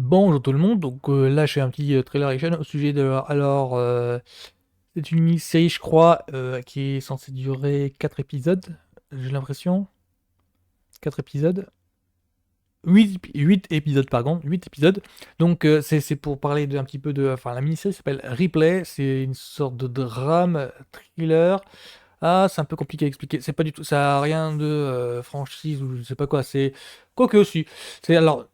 Bonjour tout le monde, donc là je fais un petit trailer action au sujet de... c'est une mini-série je crois qui est censée durer 4 épisodes, j'ai l'impression. 4 épisodes. 8 épisodes, pardon, 8 épisodes. Donc c'est pour parler d'un petit peu de... Enfin la mini-série s'appelle Replay, c'est une sorte de drame, thriller. Ah, c'est un peu compliqué à expliquer. C'est pas du tout, ça a rien de franchise ou je sais pas quoi. C'est quoique aussi. C'est alors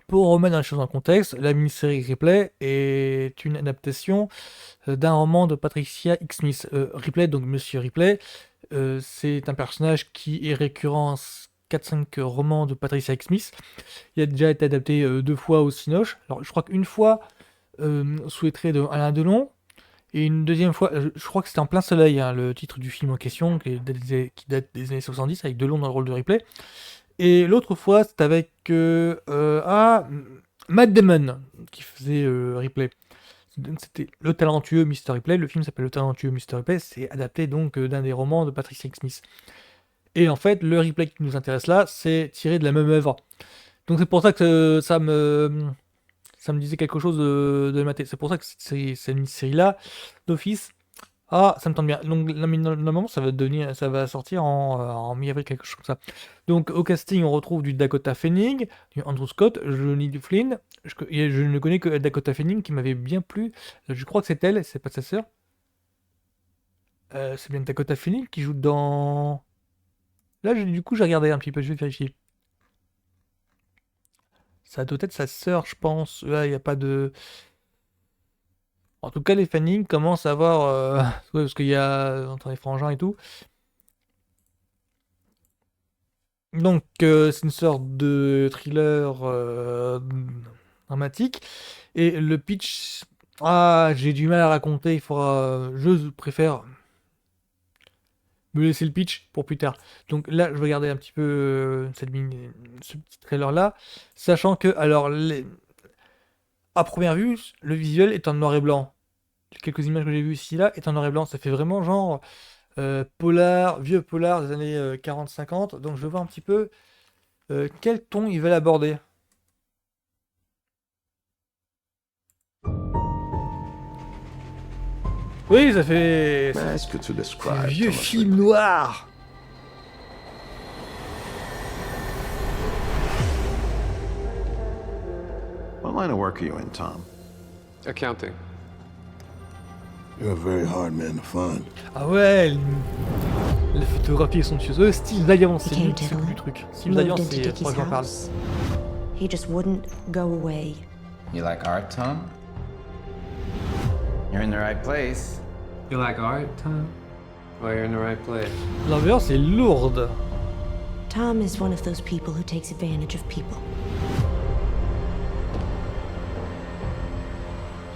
pour remettre la chose en contexte, la mini-série Ripley est une adaptation d'un roman de Patricia Highsmith. Ripley, donc Monsieur Ripley, c'est un personnage qui est récurrent dans 4-5 romans de Patricia Highsmith. Il a déjà été adapté 2 fois au Cinoche. Alors je crois qu'une fois sous les traits de Alain Delon. Et une deuxième fois, je crois que c'était En plein soleil, hein, le titre du film en question, qui date des années 70, avec Delon dans le rôle de Ripley. Et l'autre fois, c'était avec Matt Damon, qui faisait Ripley. Donc, c'était Le talentueux Mr. Ripley. Le film s'appelle Le talentueux Mr. Ripley. C'est adapté donc d'un des romans de Patrick Smith. Et en fait, le Ripley qui nous intéresse là, c'est tiré de la même œuvre. Donc c'est pour ça que ça me disait quelque chose de mater. C'est pour ça que cette série-là, d'office, ah, ça me tente bien. Donc là, normalement, ça va sortir en mi-avril, quelque chose comme ça. Donc au casting, on retrouve du Dakota Fanning, du Andrew Scott, Johnny Flynn. Et je ne connais que Dakota Fanning qui m'avait bien plu. Je crois que c'est elle, c'est pas sa sœur. C'est bien Dakota Fanning qui joue dans. Là, du coup, j'ai regardé un petit peu, je vais vérifier. Ça doit être sa sœur, je pense. Là, il n'y a pas de. En tout cas, les Fanning commencent à avoir. Ouais, parce qu'il y a. Entre les frangins et tout. Donc, c'est une sorte de thriller dramatique. Et le pitch, ah, j'ai du mal à raconter. Il faudra, je préfère me laisser le pitch pour plus tard. Donc là, je vais regarder un petit peu ce petit trailer-là, sachant que, alors, à première vue, le visuel est en noir et blanc. Quelques images que j'ai vues ici là est en noir et blanc. Ça fait vraiment genre polar, vieux polar des années 40-50. Donc je vais voir un petit peu. Quel ton ils veulent aborder? Oui, ça fait. Ask you to C'est describe vieux Thomas film Ripley. noir. What line of work are you in, Tom? Accounting. You're a very hard man to find. Ah ouais, la photographie est somptueuse. Steve Zayan, c'est He lui came to qui s'occupe them, du truc. Steve Zayan, moved into c'est Dickie's trois que j'en parle. house. He just wouldn't go away. You like art, Tom? You're in the right place. You like art, Tom? Well, you're in the right place. L'ambiance est lourde. Tom is one of those people who takes advantage of people.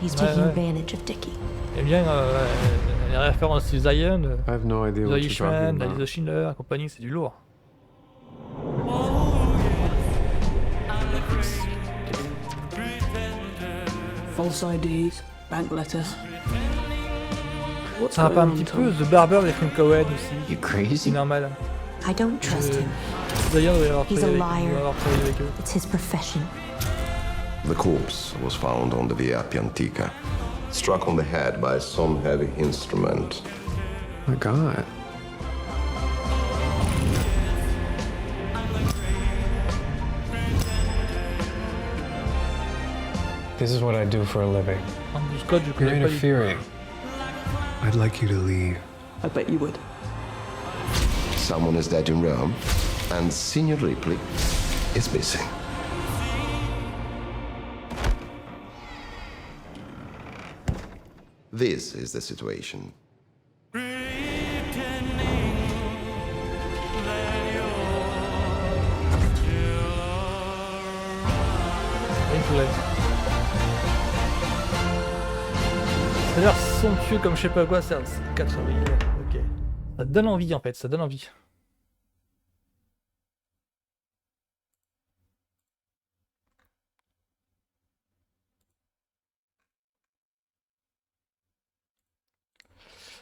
He's taking ouais. advantage of Dickie. Eh bien, les références Steve Zayan, I have no idea what Zoe you're talking Schman, about. Liza Schindler et compagnie, c'est du lourd. False IDs, bank letters. What's Ça rappelle un going petit on, peu Tom? The Barber des Frank Cohen aussi. You C'est crazy? normal. I don't trust him. D'ailleurs, il doit He's a liar. avoir travaillé avec eux. It's his profession. The corpse was found on the Via Appia Antica, struck on the head by some heavy instrument. My God. This is what I do for a living. Andrew Scott, je You're connais pas du tout. interfering. I'd like you to leave. I bet you would. Someone is dead in Rome, and Senior Ripley is missing. This is the situation. Replay. Ça a l'air somptueux comme je sais pas quoi, c'est 4 avril. Ok. Ça donne envie en fait, ça donne envie.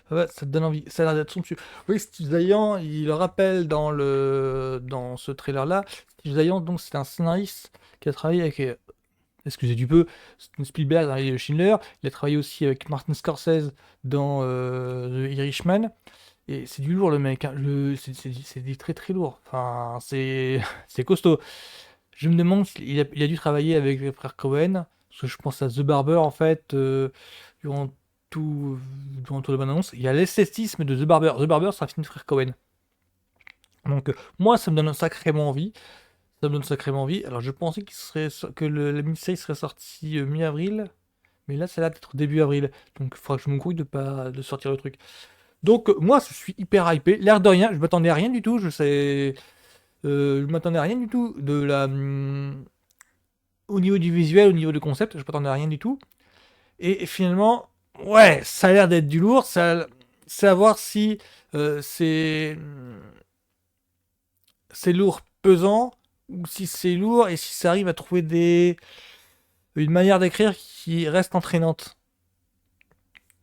Ouais, ça te donne envie. Ça a l'air d'être somptueux. Oui, Steve Zayan, il le rappelle dans ce trailer-là. Steve Zayan, donc, c'est un scénariste qui a travaillé avec excusez du peu, Steven Spielberg dans les Schindler, il a travaillé aussi avec Martin Scorsese dans The Irishman, et c'est du lourd le mec, hein. C'est du très très lourd, enfin c'est c'est costaud. Je me demande s'il a dû travailler avec les frères Cohen, parce que je pense à The Barber en fait, durant tout, durant toute la bande-annonce, il y a l'esthétisme de The Barber. The Barber, c'est un film de frères Cohen. Donc moi, ça me donne sacrément envie. Ça me donne sacrément envie. Alors je pensais que la mini-série serait sortie mi-avril, mais là ça a l'air d'être début avril. Donc il faudra que je me grouille de sortir le truc. Donc moi je suis hyper hypé. L'air de rien, je m'attendais à rien du tout. Je m'attendais à rien du tout au niveau du visuel, au niveau du concept, je m'attendais à rien du tout. Et finalement, ouais, ça a l'air d'être du lourd. C'est à voir si c'est lourd, pesant, ou si c'est lourd et si ça arrive à trouver une manière d'écrire qui reste entraînante.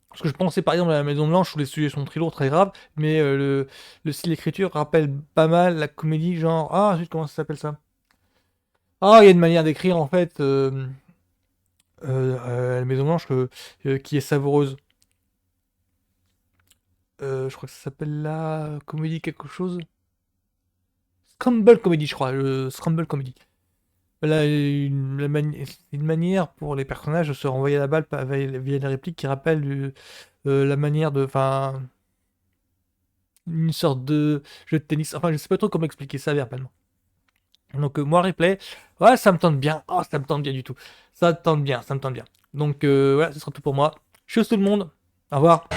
Parce que je pensais par exemple à la Maison Blanche où les sujets sont très lourds, très graves, mais le style d'écriture rappelle pas mal la comédie, genre, ah, zut, comment ça s'appelle ça? Ah, il y a une manière d'écrire en fait, la Maison Blanche qui est savoureuse. Je crois que ça s'appelle la comédie quelque chose. Scramble Comedy, je crois, le Scramble Comedy. Là, une manière pour les personnages de se renvoyer la balle via des répliques qui rappellent la manière de. Enfin. Une sorte de jeu de tennis. Enfin, je sais pas trop comment expliquer ça verbalement. Donc, moi, replay, ouais, ça me tente bien. Oh, ça me tente bien du tout. Ça me tente bien, ça me tente bien. Donc, voilà, ce sera tout pour moi. Tchuss tout le monde. Au revoir.